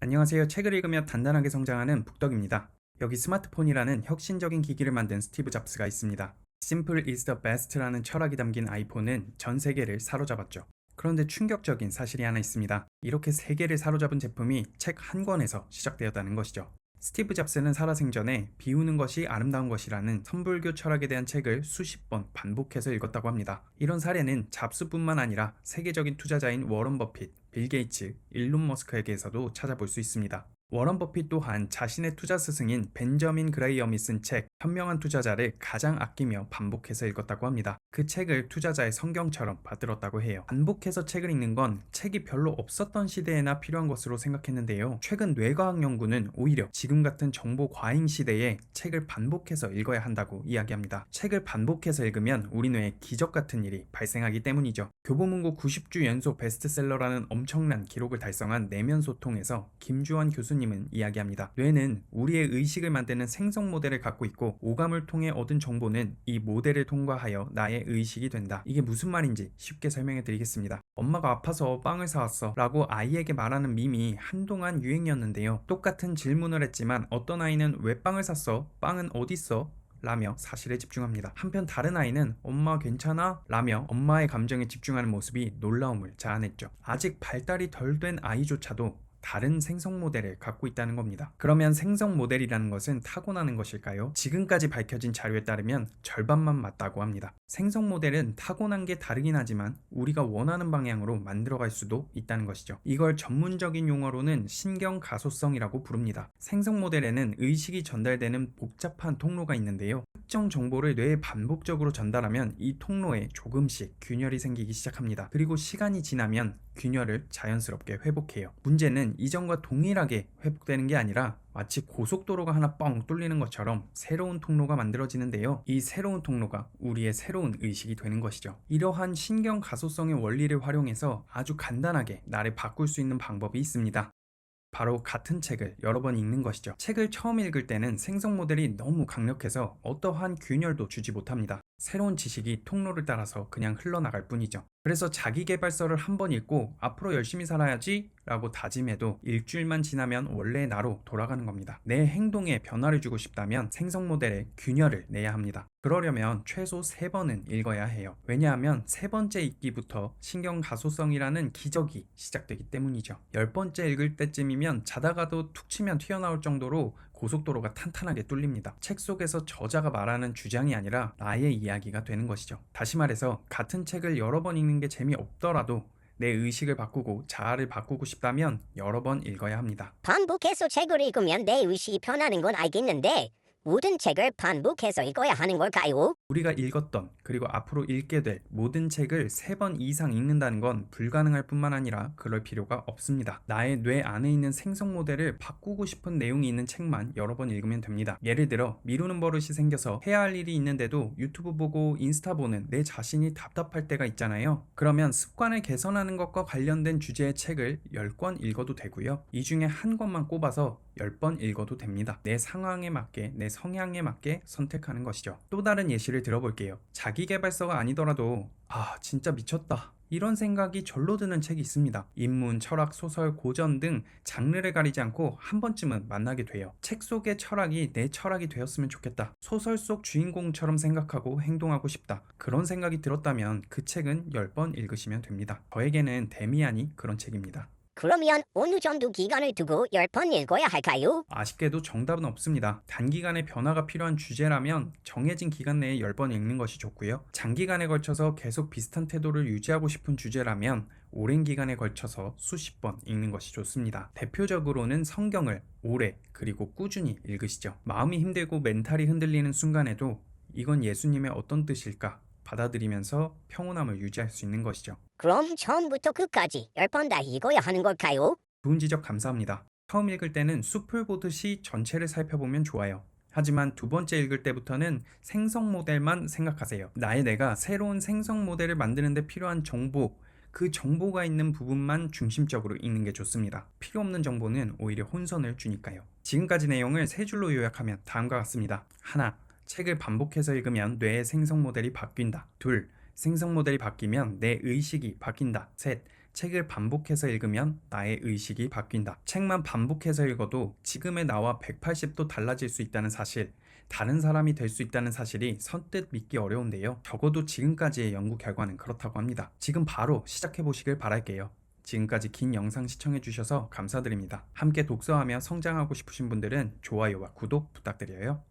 안녕하세요. 책을 읽으며 단단하게 성장하는 북덕입니다. 여기 스마트폰이라는 혁신적인 기기를 만든 스티브 잡스가 있습니다. Simple is the best라는 철학이 담긴 아이폰은 전 세계를 사로잡았죠. 그런데 충격적인 사실이 하나 있습니다. 이렇게 세계를 사로잡은 제품이 책 한 권에서 시작되었다는 것이죠. 스티브 잡스는 살아생전에 비우는 것이 아름다운 것이라는 선불교 철학에 대한 책을 수십 번 반복해서 읽었다고 합니다. 이런 사례는 잡스뿐만 아니라 세계적인 투자자인 워런 버핏, 빌 게이츠, 일론 머스크에게서도 찾아볼 수 있습니다. 워런 버핏 또한 자신의 투자 스승인 벤저민 그레이엄이 쓴 책 현명한 투자자를 가장 아끼며 반복해서 읽었다고 합니다. 그 책을 투자자의 성경처럼 받들었다고 해요. 반복해서 책을 읽는 건 책이 별로 없었던 시대에나 필요한 것으로 생각했는데요. 최근 뇌과학 연구는 오히려 지금 같은 정보 과잉 시대에 책을 반복해서 읽어야 한다고 이야기합니다. 책을 반복해서 읽으면 우리 뇌에 기적 같은 일이 발생하기 때문이죠. 교보문고 90주 연속 베스트셀러라는 엄청난 기록을 달성한 내면 소통에서 김주원 교수님은 이야기합니다. 뇌는 우리의 의식을 만드는 생성 모델을 갖고 있고 오감을 통해 얻은 정보는 이 모델을 통과하여 나의 의식이 된다. 이게 무슨 말인지 쉽게 설명해 드리겠습니다. 엄마가 아파서 빵을 사왔어 라고 아이에게 말하는 밈이 한동안 유행이었는데요. 똑같은 질문을 했지만 어떤 아이는 왜 빵을 샀어? 빵은 어딨어? 라며 사실에 집중합니다. 한편 다른 아이는 엄마 괜찮아? 라며 엄마의 감정에 집중하는 모습이 놀라움을 자아냈죠. 아직 발달이 덜 된 아이조차도 다른 생성 모델을 갖고 있다는 겁니다. 그러면 생성 모델이라는 것은 타고나는 것일까요? 지금까지 밝혀진 자료에 따르면 절반만 맞다고 합니다. 생성 모델은 타고난 게 다르긴 하지만 우리가 원하는 방향으로 만들어갈 수도 있다는 것이죠. 이걸 전문적인 용어로는 신경 가소성이라고 부릅니다. 생성 모델에는 의식이 전달되는 복잡한 통로가 있는데요. 특정 정보를 뇌에 반복적으로 전달하면 이 통로에 조금씩 균열이 생기기 시작합니다. 그리고 시간이 지나면 균열을 자연스럽게 회복해요. 문제는 이전과 동일하게 회복되는 게 아니라 마치 고속도로가 하나 뻥 뚫리는 것처럼 새로운 통로가 만들어지는데요. 이 새로운 통로가 우리의 새로운 의식이 되는 것이죠. 이러한 신경 가소성의 원리를 활용해서 아주 간단하게 나를 바꿀 수 있는 방법이 있습니다. 바로 같은 책을 여러 번 읽는 것이죠. 책을 처음 읽을 때는 생성 모델이 너무 강력해서 어떠한 균열도 주지 못합니다. 새로운 지식이 통로를 따라서 그냥 흘러나갈 뿐이죠. 그래서 자기계발서를 한 번 읽고 앞으로 열심히 살아야지 라고 다짐해도 일주일만 지나면 원래의 나로 돌아가는 겁니다. 내 행동에 변화를 주고 싶다면 생성 모델에 균열을 내야 합니다. 그러려면 최소 3번은 읽어야 해요. 왜냐하면 세 번째 읽기부터 신경 가소성이라는 기적이 시작되기 때문이죠. 10번째 읽을 때쯤이면 자다가도 툭 치면 튀어나올 정도로 고속도로가 탄탄하게 뚫립니다. 책 속에서 저자가 말하는 주장이 아니라 나의 이야기가 되는 것이죠. 다시 말해서 같은 책을 여러 번 읽는 게 재미없더라도 내 의식을 바꾸고 자아를 바꾸고 싶다면 여러 번 읽어야 합니다. 반복해서 책을 읽으면 내 의식이 변하는 건 알겠는데 모든 책을 반복해서 읽어야 하는 걸까요? 우리가 읽었던 그리고 앞으로 읽게 될 모든 책을 3번 이상 읽는다는 건 불가능할 뿐만 아니라 그럴 필요가 없습니다. 나의 뇌 안에 있는 생성 모델을 바꾸고 싶은 내용이 있는 책만 여러 번 읽으면 됩니다. 예를 들어 미루는 버릇이 생겨서 해야 할 일이 있는데도 유튜브 보고 인스타 보는 내 자신이 답답할 때가 있잖아요. 그러면 습관을 개선하는 것과 관련된 주제의 책을 10권 읽어도 되고요. 이 중에 한 권만 꼽아서 10번 읽어도 됩니다. 내 상황에 맞게, 내 성향에 맞게 선택하는 것이죠. 또 다른 예시를 들어볼게요. 자기계발서가 아니더라도 진짜 미쳤다 이런 생각이 절로 드는 책이 있습니다. 인문, 철학, 소설, 고전 등 장르를 가리지 않고 한 번쯤은 만나게 돼요. 책 속의 철학이 내 철학이 되었으면 좋겠다. 소설 속 주인공처럼 생각하고 행동하고 싶다. 그런 생각이 들었다면 그 책은 10번 읽으시면 됩니다. 저에게는 데미안이 그런 책입니다. 그러면 어느 정도 기간을 두고 10번 읽어야 할까요? 아쉽게도 정답은 없습니다. 단기간에 변화가 필요한 주제라면 정해진 기간 내에 10번 읽는 것이 좋고요. 장기간에 걸쳐서 계속 비슷한 태도를 유지하고 싶은 주제라면 오랜 기간에 걸쳐서 수십 번 읽는 것이 좋습니다. 대표적으로는 성경을 오래 그리고 꾸준히 읽으시죠. 마음이 힘들고 멘탈이 흔들리는 순간에도 이건 예수님의 어떤 뜻일까 받아들이면서 평온함을 유지할 수 있는 것이죠. 그럼 처음부터 끝까지 10번 다 읽어야 하는 걸까요? 좋은 지적 감사합니다. 처음 읽을 때는 숲을 보듯이 전체를 살펴보면 좋아요. 하지만 두 번째 읽을 때부터는 생성 모델만 생각하세요. 나의 내가 새로운 생성 모델을 만드는 데 필요한 정보, 그 정보가 있는 부분만 중심적으로 읽는 게 좋습니다. 필요 없는 정보는 오히려 혼선을 주니까요. 지금까지 내용을 세 줄로 요약하면 다음과 같습니다. 하나, 책을 반복해서 읽으면 뇌의 생성 모델이 바뀐다. 둘, 생성 모델이 바뀌면 내 의식이 바뀐다. 셋, 책을 반복해서 읽으면 나의 의식이 바뀐다. 책만 반복해서 읽어도 지금의 나와 180도 달라질 수 있다는 사실, 다른 사람이 될 수 있다는 사실이 선뜻 믿기 어려운데요. 적어도 지금까지의 연구 결과는 그렇다고 합니다. 지금 바로 시작해 보시길 바랄게요. 지금까지 긴 영상 시청해 주셔서 감사드립니다. 함께 독서하며 성장하고 싶으신 분들은 좋아요와 구독 부탁드려요.